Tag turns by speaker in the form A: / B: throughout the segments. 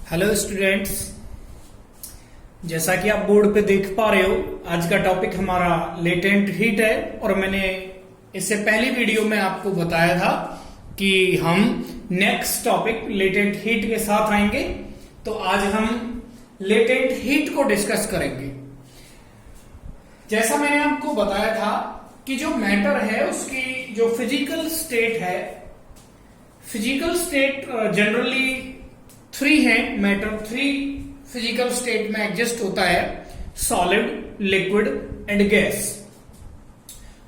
A: Hello students, जैसा कि आप बोर्ड पे देख पा रहे हो, आज का टॉपिक हमारा लेटेंट हीट है। और मैंने इससे पहली वीडियो में आपको बताया था कि हम नेक्स्ट टॉपिक लेटेंट हीट के साथ आएंगे। तो आज हम लेटेंट हीट को डिस्कस करेंगे। जैसा मैंने आपको बताया था कि जो मैटर है उसकी जो फिजिकल स्टेट है, फिजिकल स्टेट जनरली 3 है। मैटर 3 फिजिकल स्टेट में एग्जिस्ट होता है, सॉलिड, लिक्विड एंड गैस।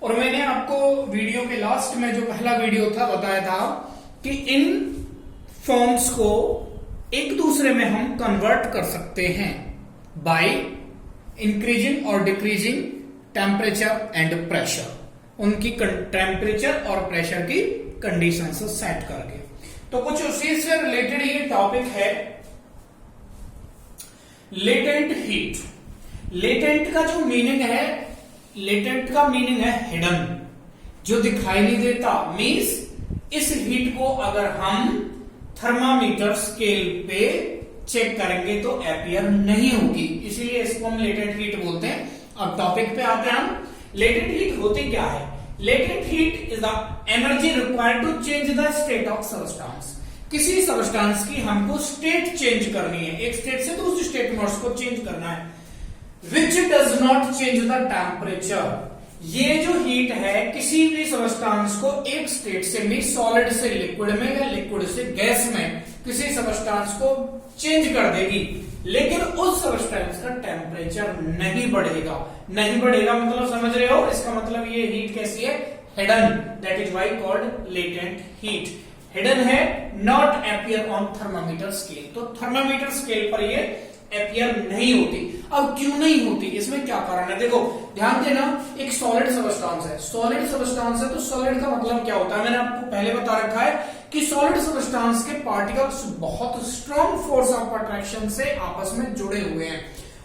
A: और मैंने आपको वीडियो के लास्ट में जो पहला वीडियो था बताया था कि इन फॉर्म्स को एक दूसरे में हम कन्वर्ट कर सकते हैं बाय इंक्रीजिंग और डिक्रीजिंग टेम्परेचर एंड प्रेशर। उनकी टेम्परेचर और प्रेशर की कंडीशन से सेट करके। तो कुछ उसी से रिलेटेड ये टॉपिक है लेटेंट हीट। लेटेंट का जो मीनिंग है, लेटेंट का मीनिंग है हिडन, जो दिखाई नहीं देता। मींस इस हीट को अगर हम थर्मामीटर स्केल पे चेक करेंगे तो अपीयर नहीं होगी, इसीलिए इसको हम लेटेंट हीट बोलते हैं। अब टॉपिक पे आते हैं हम। लेटेंट हीट होती क्या है? Latent heat is the energy required to change the state of substance. किसी सबस्टेंस की हमको स्टेट चेंज करनी है, एक स्टेट से दूसरी स्टेट में उसको चेंज करना है। Which does not change the temperature. ये जो हीट है किसी भी सबस्टेंस को एक स्टेट से भी, सॉलिड से लिक्विड में या लिक्विड से गैस में, किसी सबस्टेंस को चेंज कर देगी, लेकिन उस सबस्टेंस का टेम्परेचर नहीं बढ़ेगा। नहीं बढ़ेगा मतलब समझ रहे हो? इसका मतलब ये हीट कैसी है? Hidden. That is why called latent heat. Hidden है, not appear on thermometer scale. तो थर्मामीटर स्केल पर ये अपीयर नहीं होती। अब क्यों नहीं होती, इसमें क्या कारण है? देखो ध्यान देना, एक सॉलिड सबस्टेंस है, सॉलिड सबस्टेंस है तो सॉलिड का मतलब क्या होता है? मैंने आपको पहले बता रखा है कि सॉलिड सबस्टेंस के पार्टिकल्स बहुत स्ट्रॉन्ग फोर्स ऑफ अट्रैक्शन से आपस में जुड़े हुए हैं,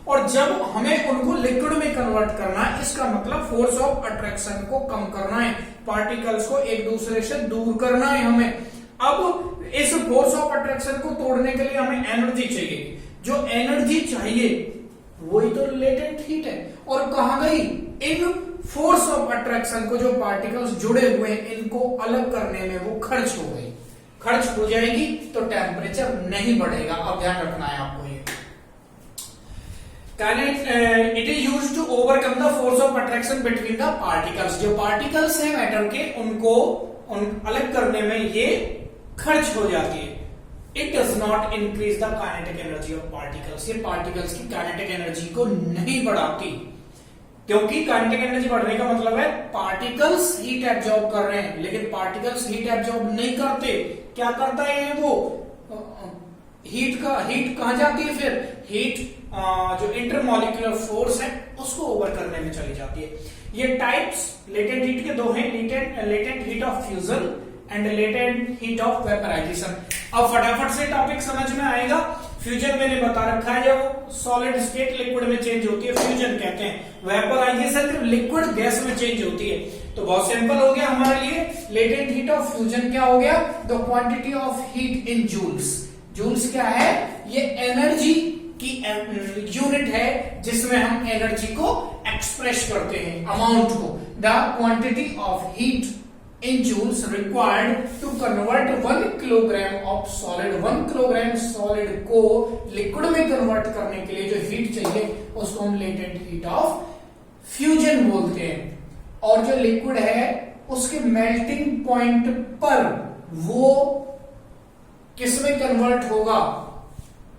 A: और जब हमें उनको लिक्विड में कन्वर्ट करना है, इसका मतलब फोर्स ऑफ अट्रैक्शन को कम करना है, पार्टिकल्स को एक दूसरे से दूर करना है हमें। अब इस फोर्स ऑफ अट्रैक्शन को तोड़ने के लिए हमें एनर्जी चाहिए। जो एनर्जी चाहिए वही तो लेटेंट हीट है। और कहां गई? इन फोर्स ऑफ अट्रैक्शन को जो पार्टिकल्स जुड़े हुए हैं इनको अलग करने में वो खर्च हो गई। खर्च हो जाएगी तो टेम्परेचर नहीं बढ़ेगा। अब ध्यान रखना है आपको ये। It is used to overcome the force of attraction between the particles. जो पार्टिकल्स हैं मैटर के, उनको अलग करने में ये खर्च हो जाती है। It does not increase the kinetic energy of particles. ये पार्टिकल्स की काइनेटिक एनर्जी को नहीं बढ़ाती, क्योंकि काइनेटिक एनर्जी बढ़ने का मतलब है पार्टिकल्स हीट एब्जॉर्ब कर रहे हैं, लेकिन पार्टिकल्स हीट एब्जॉर्ब नहीं करते। क्या करता है वो? हीट कहां जाती है? फिर हीट जो इंटरमॉलिक्यूलर फोर्स है उसको ओवर करने में चली जाती है। ये टाइप्स लेटेंट हीट के 2 हैं, latent heat of fusion and latent heat of vaporisation. अब फटाफट से टॉपिक समझ में आएगा। फ्यूजन मैंने बता रखा है, जब सॉलिड स्टेट लिक्विड में चेंज होती है फ्यूजन कहते हैं। वेपराइजेशन जब लिक्विड गैस में चेंज होती है। तो बहुत सिंपल हो गया हमारे लिए। लेटेंट हीट ऑफ फ्यूजन क्या हो गया? The quantity of heat in joules. Joules क्या है? ये एनर्जी की यूनिट है जिसमें हम एनर्जी को एक्सप्रेस करते हैं, अमाउंट को। The quantity of heat in joules required to convert 1 kilogram of solid, 1 kilogram solid को लिक्विड में कन्वर्ट करने के लिए जो हीट चाहिए उसको हम लेटेंट हीट ऑफ फ्यूजन बोलते हैं। और जो लिक्विड है उसके मेल्टिंग पॉइंट पर वो किस में कन्वर्ट होगा?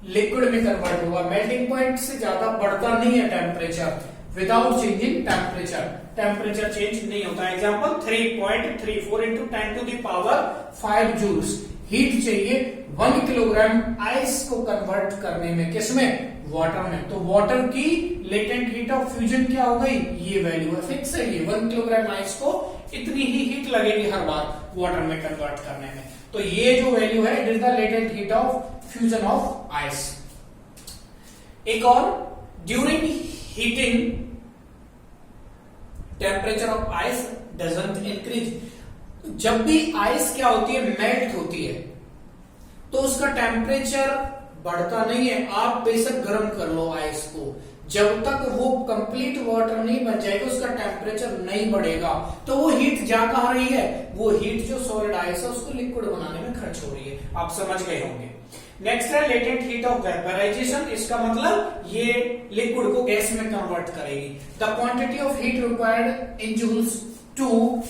A: लिक्विड में कन्वर्ट होगा। मेल्टिंग पॉइंट से ज्यादा बढ़ता नहीं है temperature, without changing temperature. Temperature change नहीं होता। Example 3.34 into 10 to the power 5 joules heat चाहिए 1 किलोग्राम आइस को कन्वर्ट करने में। किसमें? वाटर में। तो वाटर की लेटेंट हीट ऑफ फ्यूजन क्या हो गई? ये वैल्यू है, फिक्स है ये। 1 किलोग्राम आइस को इतनी ही हीट लगेगी हर बार वाटर में कन्वर्ट करने में। तो ये जो वैल्यू है it is the latent heat of fusion of ice. एक और, during heating temperature of ice doesn't increase. जब भी आइस क्या होती है? मेल्ट होती है, तो उसका टेम्परेचर बढ़ता नहीं है। आप बेशक गर्म कर लो आइस को, जब तक वो कंप्लीट वाटर नहीं बन जाएगा, उसका टेम्परेचर नहीं बढ़ेगा, तो वो हीट जा कहां रही है, वो हीट जो सॉलिड आइस है उसको लिक्विड बनाने में खर्च हो रही है। आप समझ गए होंगे। नेक्स्ट है लेटेंट हीट ऑफ वेपराइजेशन। इसका मतलब ये लिक्विड को गैस में कन्वर्ट करेगी। The quantity of heat required in joules to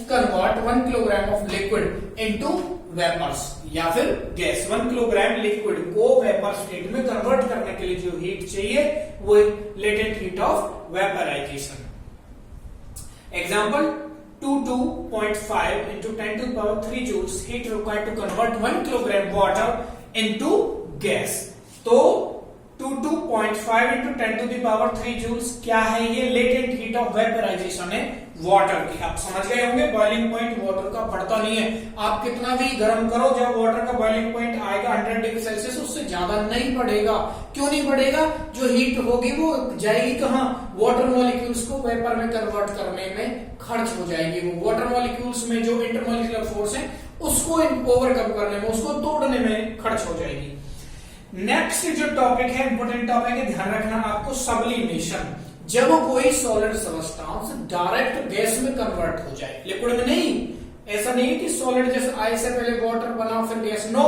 A: convert 1 kilogram of liquid into vapours, या फिर गैस। 1 किलोग्राम लिक्विड को वेपर स्टेट में कन्वर्ट करने के लिए जो हीट चाहिए वो latent heat of vaporisation. Example 22.5 into 10 to the power 3 joules heat required to convert 1 kilogram water into gas। तो 22.5 into 10 to the power 3 joules क्या है, ये लेटेंट हीट ऑफ वेपराइजेशन है वाटर की। आप समझ गए होंगे बॉइलिंग पॉइंट वाटर का बढ़ता नहीं है। आप कितना भी गर्म करो, जब वाटर का बॉइलिंग पॉइंट आएगा 100 डिग्री सेल्सियस, उससे ज्यादा नहीं बढ़ेगा। क्यों नहीं बढ़ेगा, जो हीट होगी वो जाएगी कहां, वाटर मॉलिक्यूल्स को वेपर में कन्वर्ट करने में खर्च हो जाएगी। वो वाटर मॉलिक्यूल्स में जो इंटरमॉलिक्यूलर फोर्स है उसको ओवरकम करने में, उसको तोड़ने में खर्च हो जाएगी। नेक्स्ट जो टॉपिक है, इंपोर्टेंट टॉपिक है, ध्यान रखना आपको, सब्लिमेशन। जब कोई सॉलिड सब्सटेंस डायरेक्ट गैस में कन्वर्ट हो जाए, लिक्विड में नहीं। ऐसा नहीं है कि सॉलिड जैसे आइस से पहले वाटर बना फिर गैस, नो,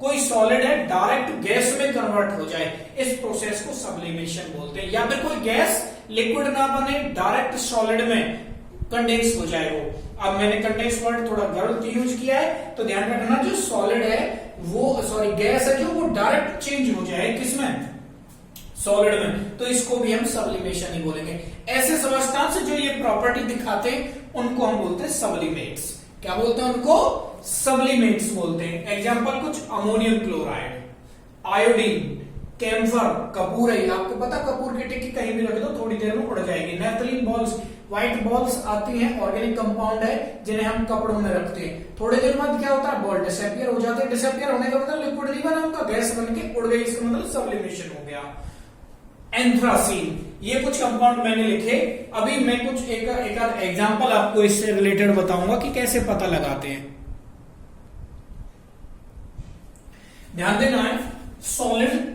A: कोई सॉलिड है डायरेक्ट गैस में कन्वर्ट हो जाए, इस प्रोसेस को सब्लिमेशन बोलते हैं। या फिर कोई गैस लिक्विड ना बने, डायरेक्ट सॉलिड में कंडेंस हो जाए वो। अब मैंने कंडेंस वर्ड थोड़ा गलत यूज किया है, तो ध्यान रखना, जो सॉलिड है वो, सॉरी गैस है जो, वो डायरेक्ट चेंज हो जाए किसमें, सॉलिड में, तो इसको भी हम सब्लिमेशन ही बोलेंगे। ऐसे सब्सटेंस जो ये प्रॉपर्टी दिखाते हैं उनको हम बोलते हैं सब्लिमेट्स। क्या बोलते हैं उनको, सब्लिमेट्स बोलते हैं। एग्जांपल कुछ अमोनियम क्लोराइड, आयोडीन, कैम्फर, कपूर है, आपको पता कपूर की टिक्की कहीं भी रख दो थोड़ी देर में उड़ जाएगी। नेफ्थलीन बॉल्स, व्हाइट बॉल्स आती हैं, ऑर्गेनिक कंपाउंड है जिन्हें हम कपड़ों में रखते हैं। थोड़ी देर बाद क्या होता है, बॉल डिसअपियर हो जाते हैं। डिसअपियर होने का मतलब लिक्विड नहीं बना, उनका गैस बन के उड़ गई, इसका मतलब सब्लिमेशन हो गया। एंथ्रासीन, ये कुछ कंपाउंड मैंने लिखे। अभी मैं कुछ एक एग्जांपल आपको इससे रिलेटेड बताऊंगा कि कैसे पता लगाते हैं। ध्यान देना है, सॉलिड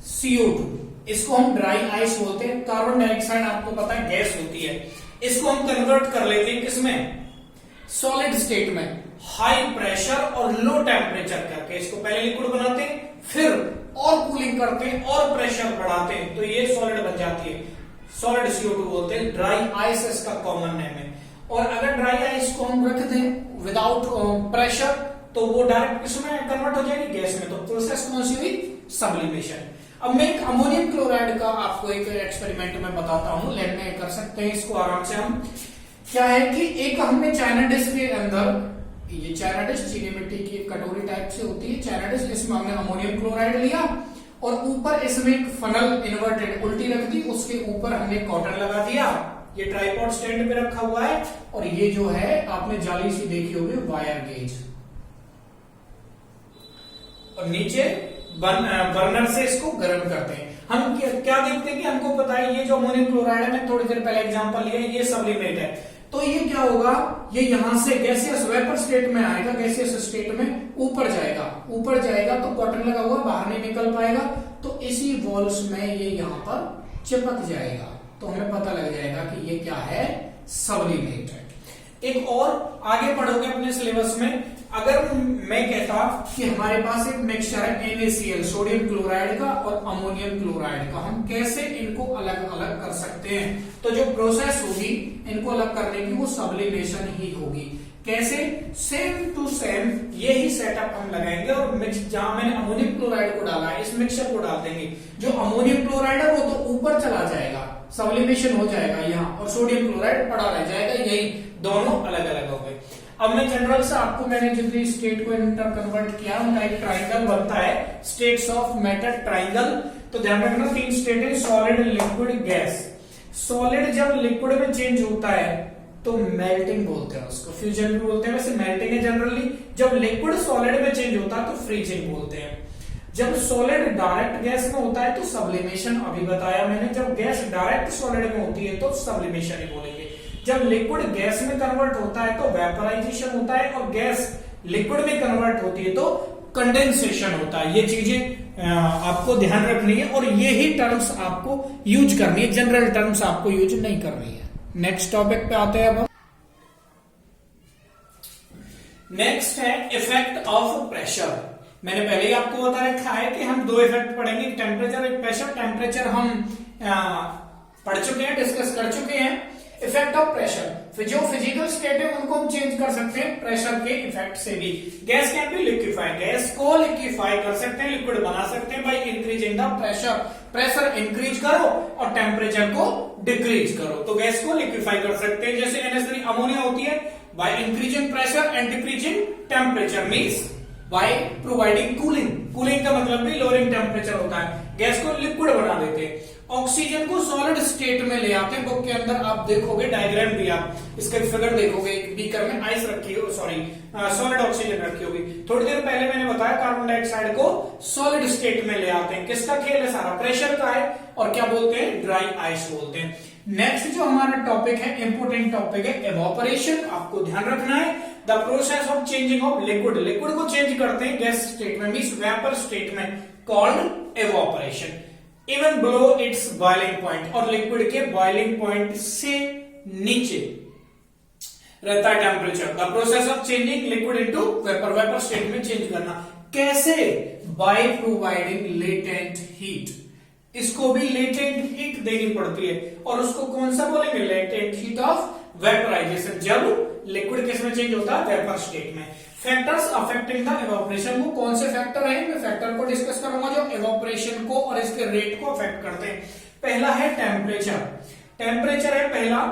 A: CO2, इसको हम ड्राई आइस बोलते हैं। कार्बन डाइऑक्साइड आपको पता है गैस होती है, इसको हम कन्वर्ट कर लेते हैं किसमें, सॉलिड स्टेट में, हाई प्रेशर और लो टेम्परेचर करके। इसको पहले लिक्विड बनाते हैं, फिर और कूलिंग करते हैं और प्रेशर बढ़ाते हैं, तो ये सॉलिड बन जाती है, सॉलिड CO2 बोलते हैं। ड्राई आइस इसका कॉमन नेम है। और अगर ड्राई आइस को हम रख दें विदाउट प्रेशर, तो वो डायरेक्ट किसमें कन्वर्ट हो जाएगी, गैस में। तो प्रोसेस कौन सी हुई, सब्लिमेशन। अब मैं एक अमोनियम क्लोराइड का आपको एक एक्सपेरिमेंट में बताता हूं, लैब में कर सकते हैं इसको आराम से हम। क्या है कि एक हमने चाइना डिश के अंदर, ये चाइना डिश चीनी मिट्टी की कटोरी टाइप से होती है चाइना डिश, इसमें हमने अमोनियम क्लोराइड लिया और ऊपर इसमें एक फनल इन्वर्टेड उल्टी रख दी, उसके ऊपर हमने कॉटन लगा दिया। ये ट्राइपॉड स्टैंड पे रखा हुआ है, और ये जो है आपने जाली सी देखी होगी वायर गेज, और नीचे बर्नर से इसको गर्म करते हैं। हम क्या देखते हैं कि हमको पता है ये जो अमोनियम क्लोराइड है, मैं थोड़ी देर पहले एग्जांपल लिया, ये सब्लिमेट है। तो ये क्या होगा, ये यहां से गैसियस वेपर स्टेट में आएगा, गैसियस स्टेट में ऊपर जाएगा, ऊपर जाएगा तो कॉटन लगा हुआ बाहर नहीं निकल पाएगा, तो इसी वॉल्स में ये यहां पर चिपक जाएगा, तो हमें पता लग जाएगा कि ये क्या है, सब्लिमेट है। एक और आगे पढ़ोगे अपने सिलेबस में, अगर मैं कहता कि हमारे पास एक मिक्सचर है NaCl, सोडियम क्लोराइड का और अमोनियम क्लोराइड का, हम कैसे इनको अलग अलग कर सकते हैं, तो जो प्रोसेस होगी इनको अलग करने की वो सब्लिमेशन ही होगी। कैसे, सेम टू सेम यही सेटअप हम लगाएंगे, और मिक्स जहां मैंने अमोनियम क्लोराइड को डाला है, इस मिक्सचर को डाल देंगे। जो अमोनियम क्लोराइड है वो तो ऊपर चला जाएगा, सब्लिमेशन हो जाएगा यहाँ, और सोडियम क्लोराइड पड़ा रह जाएगा, यही दोनों अलग अलग हो गए। अब मैं जनरल से आपको, मैंने जितनी स्टेट को इंटर कन्वर्ट किया, उनका एक ट्राइंगल बनता है, स्टेट्स ऑफ मैटर ट्राइंगल। तो ध्यान रखना 3 स्टेट है, सॉलिड, लिक्विड, गैस। सॉलिड जब लिक्विड में चेंज होता है तो मेल्टिंग बोलते हैं उसको, फ्यूजन भी बोलते हैं, वैसे मेल्टिंग है जनरली। जब लिक्विड सॉलिड में चेंज होता है तो फ्रीजिंग बोलते हैं। जब सॉलिड डायरेक्ट गैस में होता है तो सब्लिमेशन, अभी बताया मैंने। जब गैस डायरेक्ट सॉलिड में होती है तो सब्लिमेशन ही बोलेंगे। जब लिक्विड गैस में कन्वर्ट होता है तो वेपराइजेशन होता है, और गैस लिक्विड में कन्वर्ट होती है तो कंडेंसेशन होता है। ये चीजें आपको ध्यान रखनी है और ये ही टर्म्स आपको यूज करनी है, जनरल टर्म्स आपको यूज नहीं करनी है। नेक्स्ट टॉपिक पे आते हैं अब हम। नेक्स्ट है इफेक्ट ऑफ प्रेशर। मैंने पहले ही आपको बता रखा है कि हम दो इफेक्ट पढ़ेंगे, एक टेम्परेचर एक प्रेशर। टेम्परेचर हम पढ़ चुके हैं, डिस्कस कर चुके हैं। इफेक्ट ऑफ प्रेशर, जो फिजिकल स्टेट है उनको हम चेंज कर सकते हैं प्रेशर के इफेक्ट से भी। Gas can be liquefy, gas को लिक्विफाई कर सकते हैं, लिक्विड बना सकते हैं by increasing the pressure. Pressure increase करो और टेम्परेचर को डिक्रीज करो तो गैस को लिक्विफाई कर सकते हैं। जैसे NH3 अमोनिया होती है, by increasing pressure and decreasing temperature means by providing cooling. Cooling का मतलब भी लोअरिंग टेम्परेचर होता है, गैस को लिक्विड बना देते हैं। ऑक्सीजन को सॉलिड स्टेट में ले आते हैं। बुक के अंदर आप देखोगे डायग्राम भी, आप इसका फिगर देखोगे, एक बीकर में आइस रखी हो, सॉरी सॉलिड ऑक्सीजन रखी होगी। थोड़ी देर पहले मैंने बताया कार्बन डाइऑक्साइड को सॉलिड स्टेट में ले आते हैं। किसका खेल है सारा? प्रेशर का है। और क्या बोलते हैं? ड्राई आइस बोलते हैं। नेक्स्ट जो हमारा टॉपिक है, इंपोर्टेंट टॉपिक है एवापोरेशन। आपको ध्यान रखना है the process of changing of liquid. Liquid को चेंज करते हैं गैस स्टेट में मींस वेपर स्टेट में, called evaporation. Even below it's boiling point, और लिक्विड के बॉइलिंग पॉइंट से नीचे रहता है temperature. The process of changing liquid into vapour, vapour state में चेंज करना। कैसे? By providing latent heat. इसको भी लेटेंट हीट देनी पड़ती है और उसको कौन सा बोलेंगे? Latent heat of vaporisation. जब लिक्विड किस में चेंज होता है? वेपर स्टेट में। फैक्टर्स अफेक्टिंग द एवापोरेशन, वो कौन से फैक्टर हैं? मैं फैक्टर को डिस्कस करूंगा जो एवापोरेशन को और इसके रेट को अफेक्ट करते हैं। पहला है टेम्परेचर। टेम्परेचर है पहला,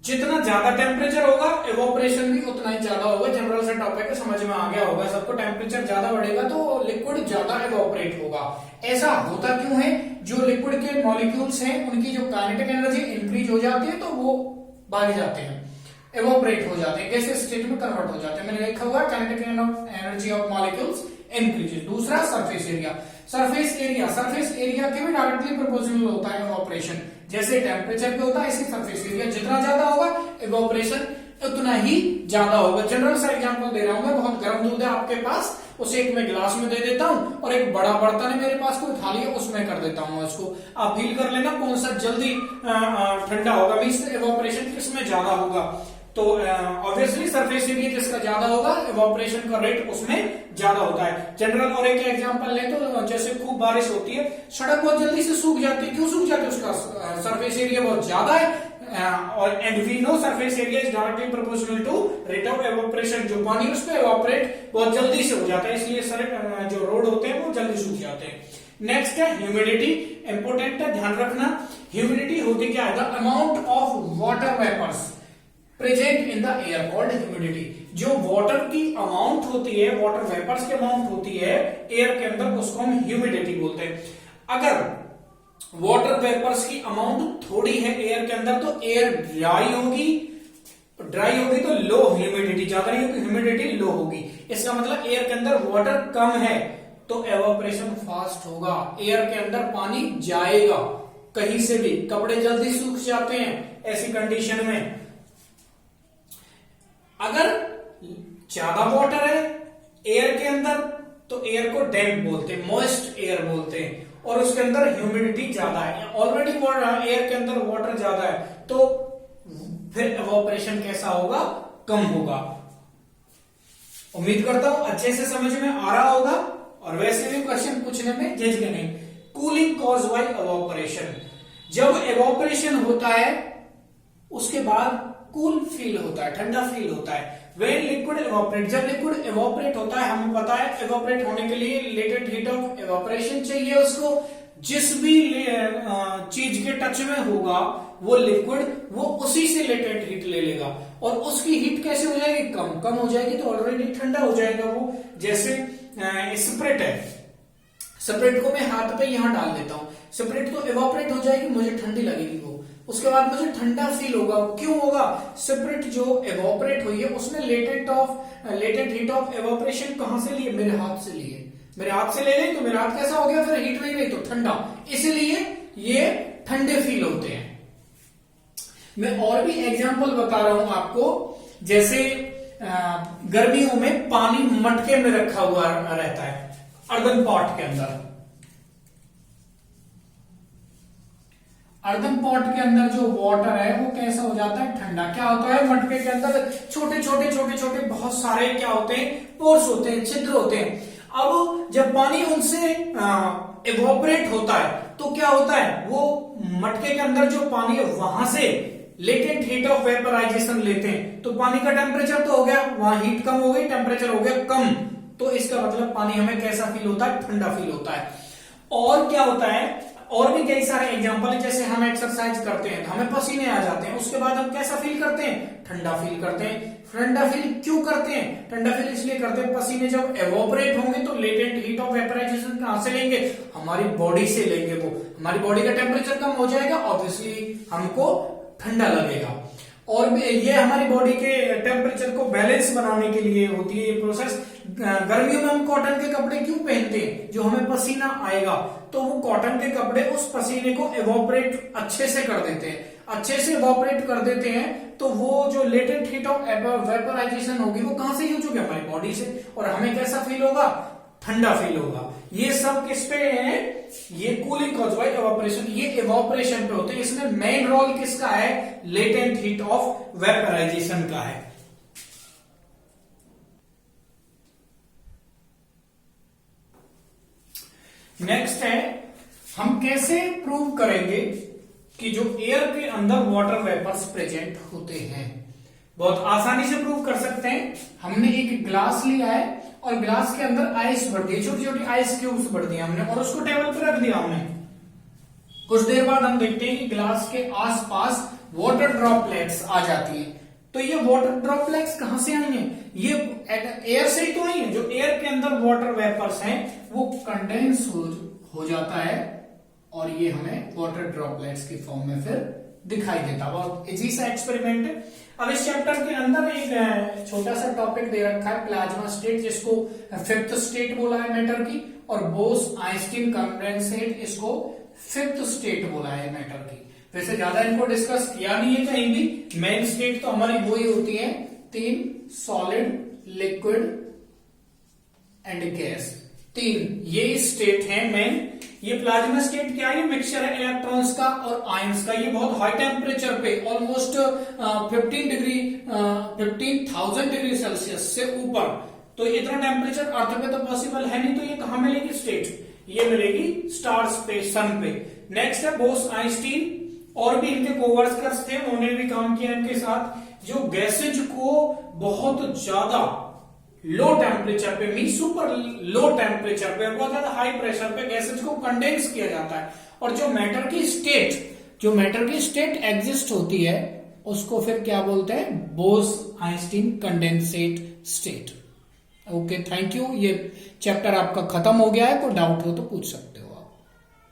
A: जितना ज्यादा टेम्परेचर होगा एवापोरेशन भी उतना ही ज्यादा होगा। जनरल से टॉपिक समझ में आ गया होगा सबको। टेम्परेचर ज्यादा बढ़ेगा तो लिक्विड ज्यादा एवापोरेट होगा। ऐसा होता क्यों है? जो लिक्विड के मॉलिक्यूल्स हैं उनकी जो काइनेटिक एनर्जी इंक्रीज हो जाती है तो वो भाग जाते हैं, एवापोरेट हो जाते हैं, गैसीय स्टेट में कन्वर्ट हो जाते हैं। मैंने लिखा हुआ kinetic energy of molecules increases. दूसरा surface area. Surface area, surface area के भी डायरेक्टली प्रोपोर्शनल होता है एवापोरेशन। जैसे टेम्परेचर पे होता है इसी सरफेस एरिया जितना ज्यादा होगा एवापोरेशन उतना ही ज्यादा होगा। जनरल सा एग्जांपल दे रहा हूं मैं। बहुत गर्म दूध है आपके पास, उसे एक मैं गिलास में दे देता हूं और एक बड़ा बर्तन है मेरे पास कोई थाली है उसमें कर देता हूं इसको। आप फील कर लेना कौन सा जल्दी ठंडा होगा, मींस एवापोरेशन किसमें ज्यादा होगा। तो ऑब्वियसली सरफेस एरिया जिसका ज्यादा होगा एवापोरेशन का रेट उसमें ज्यादा होता है। जनरल और एक एग्जांपल लें तो जैसे खूब बारिश होती है, सड़क बहुत जल्दी से सूख जाती है। क्यों सूख जाती है? उसका सरफेस एरिया बहुत ज्यादा है और and we know surface area is directly proportional to rate of evaporation. जो पानी उस पे एवापोरेट बहुत जल्दी से हो जाता है, इसलिए सड़क जो रोड होते हैं वो जल्दी सूख जाते हैं। नेक्स्ट है ह्यूमिडिटी। इंपोर्टेंट है, ध्यान रखना। ह्यूमिडिटी होती क्या है? The amount of water vapours present in the air called humidity. जो वाटर की अमाउंट होती है, वाटर वेपर्स की अमाउंट होती है एयर के अंदर, उसको हम ह्यूमिडिटी बोलते हैं। अगर वाटर वेपर्स की अमाउंट थोड़ी है एयर के अंदर तो एयर ड्राई होगी, ड्राई होगी तो लो ह्यूमिडिटी, ज्यादा नहीं होगी, ह्यूमिडिटी लो होगी। इसका मतलब एयर के अंदर वाटर कम है तो एवापोरेशन फास्ट होगा, एयर के अंदर पानी जाएगा कहीं से भी, कपड़े जल्दी सूख जाते हैं ऐसी कंडीशन में। अगर ज्यादा वाटर है एयर के अंदर तो एयर को डैम्प बोलते हैं, मॉइस्ट एयर बोलते हैं, और उसके अंदर ह्यूमिडिटी ज्यादा है। ऑलरेडी एयर के अंदर वाटर ज्यादा है तो फिर एवापोरेशन कैसा होगा? कम होगा। उम्मीद करता हूं अच्छे से समझ में आ रहा होगा और वैसे भी क्वेश्चन पूछने में झिझक नहीं। Cooling cause by evaporation. जब एवापोरेशन होता है उसके बाद कूल फील होता है, ठंडा फील होता है। When liquid evaporate, जब लिक्विड एवापोरेट होता है, हमें पता है एवापोरेट होने के लिए लेटेंट हीट ऑफ एवापोरेशन चाहिए उसको। जिस भी चीज के टच में होगा वो लिक्विड, वो उसी से लेटेंट हीट ले लेगा और उसकी हीट कैसे हो जाएगी? कम हो जाएगी तो ऑलरेडी ठंडा हो जाएगा वो। जैसे स्प्रिट है, स्प्रिट को मैं हाथ पे यहां डाल देता हूं, स्प्रिट तो एवापोरेट हो जाएगी, मुझे ठंडी लगेगी वो, उसके बाद मुझे ठंडा फील होगा। क्यों होगा? स्प्रिट जो एवापोरेट हुई है उसने लेटेंट हीट ऑफ एवापोरेशन कहां से लिए? मेरे हाथ से लिए। मेरे हाथ से ले गई तो मेरा हाथ कैसा हो गया? फिर हीट नहीं रही तो ठंडा, इसलिए ये ठंडे फील होते हैं। मैं और भी एग्जांपल बता रहा हूं आपको। जैसे गर्मियों में पानी मटके में रखा हुआ रहता है, अर्दन पॉट के अंदर। अर्दन पॉट के अंदर जो वाटर है वो कैसा हो जाता है, ठंडा। क्या होता है, मटके के अंदर छोटे छोटे बहुत सारे क्या होते हैं, पोर्स होते हैं, छिद्र होते हैं। अब जब पानी उनसे इवोपरेट होता है तो क्या होता है, वो मटके के अंदर जो पानी है वहां से लेटेंट हीट ऑफ वेपराइजेशन लेते हैं, तो पानी का टेम्परेचर तो हो गया, वहां हीट कम हो गई, टेम्परेचर हो गया कम, तो इसका मतलब पानी हमें कैसा फील होता है, ठंडा फील होता है। और क्या होता है, और भी कई सारे एग्जांपल है, जैसे हम एक्सरसाइज करते हैं तो हमें पसीने आ जाते हैं, उसके बाद हम कैसा फील करते हैं, ठंडा फील करते हैं। ठंडा फील क्यों करते हैं, ठंडा फील इसलिए करते हैं, पसीने जब एवोपरेट होंगे तो लेटेंट हीट ऑफ वेपराइजेशन कहां से लेंगे, हमारी बॉडी से लेंगे, वो हमारी बॉडी का टेम्परेचर कम हो जाएगा, ऑब्वियसली हमको ठंडा लगेगा। और ये हमारी बॉडी के टेम्परेचर को बैलेंस बनाने के लिए होती है ये प्रोसेस। गर्मियों में हम कॉटन के कपड़े क्यों पहनते हैं, जो हमें पसीना आएगा तो वो कॉटन के कपड़े उस पसीने को एवोपरेट अच्छे से कर देते हैं, अच्छे से एवोपरेट कर देते हैं, तो वो जो लेटेंट हीट ऑफ वेपराइजेशन होगी वो कहां से यूज होगी, हमारी बॉडी से, और हमें कैसा फील होगा, ठंडा फील होगा। ये सब किस पे है, ये कूलिंग कॉज बाय एवापोरेशन, ये एवापोरेशन पे होते हैं। इसमें मेन रोल किसका है, लेटेंट हीट ऑफ वेपराइजेशन का है। नेक्स्ट है, हम कैसे प्रूव करेंगे कि जो एयर के अंदर वाटर वेपर्स प्रेजेंट होते हैं। बहुत आसानी से प्रूव कर सकते हैं। हमने एक ग्लास लिया है और ग्लास के अंदर आइस भर दी, छोटी छोटी आइस क्यूब्स भर दिया हमने और उसको टेबल पर रख दिया हमने। कुछ देर बाद हम देखते हैं कि ग्लास के आसपास वाटर ड्रॉपलेट्स आ जाती है। तो ये वाटर ड्रॉपलेट्स कहां से आई हैं, ये एयर से ही तो आई है। जो एयर के अंदर वाटर वेपर्स हैं वो कंडेंस हो जाता है और ये हमें वाटर ड्रॉपलेट्स की फॉर्म में फिर दिखाई देता। बहुत इजी सा एक्सपेरिमेंट है। अब इस चैप्टर के अंदर एक छोटा सा टॉपिक दे रखा है प्लाज्मा स्टेट, जिसको फिफ्थ स्टेट बोला है मैटर की, और बोस आइंस्टीन कंडेंसेट इसको फिफ्थ स्टेट बोला है मैटर की। वैसे ज्यादा इनको डिस्कस किया नहीं है कहीं भी। मेन स्टेट तो हमारी वही होती है तीन, सॉलिड, लिक्विड एंड गैस, तीन ये स्टेट है मेन। ये प्लाज्मा स्टेट क्या है, मिक्सचर है इलेक्ट्रॉन्स का और आयंस का। ये बहुत हाई टेम्परेचर पे ऑलमोस्ट 15,000 डिग्री सेल्सियस से ऊपर, तो इतना टेम्परेचर अर्थ पे तो पॉसिबल है नहीं, तो ये कहां मिलेगी स्टेट, ये मिलेगी स्टार्स पे, सन पे। नेक्स्ट है बोस आइंस्टीन, और भी इनके कोवर्कर्स थे, उन्होंने भी काम किया इनके साथ। जो गैसेज को बहुत ज्यादा लो टेम्परेचर पे, मीन सुपर लो टेम्परेचर पे, बहुत ज्यादा हाई प्रेशर पे गैसेज को कंडेंस किया जाता है, और जो मैटर की स्टेट एग्जिस्ट होती है उसको फिर क्या बोलते हैं, Bose Einstein condensate state. Okay, thank you. ये चैप्टर आपका खत्म हो गया है, कोई डाउट हो तो पूछ सकते हो।